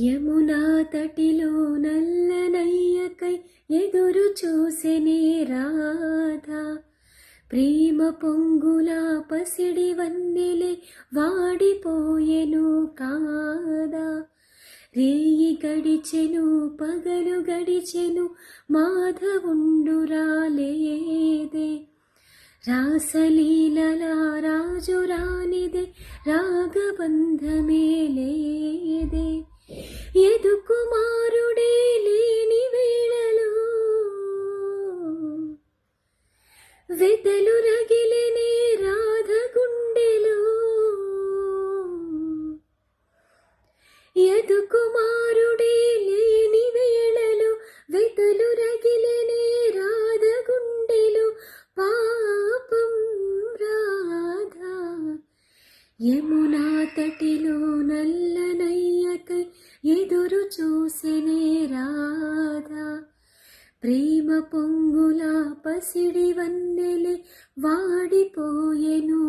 యమునా తటిలో నల్లనయ్యకై ఎదురు చూసెనే రాధా. ప్రేమ పొంగుల పసిడి వన్నెలే వాడిపోయెను కాదా. రేయి గడిచెను పగలు గడిచెను మాధవుండు రాలేదే. రాసలీలల రాజు రానిదే రాగబంధమే లేదే. యదు కుమారుడే లేని వేళలో వెతలు రగిలెనే రాధ గుండెలో. యదు కుమారుడే లేని వేళలో వెతలు రగిలెనే రాధ గుండెలో. పాపం రాధా. యమునా తటిలో నల్లనయ్యకై ఎదురు చూసెనే రాధా. ప్రేమ పొంగుల పసిడి వన్నెలే వాడిపోయెను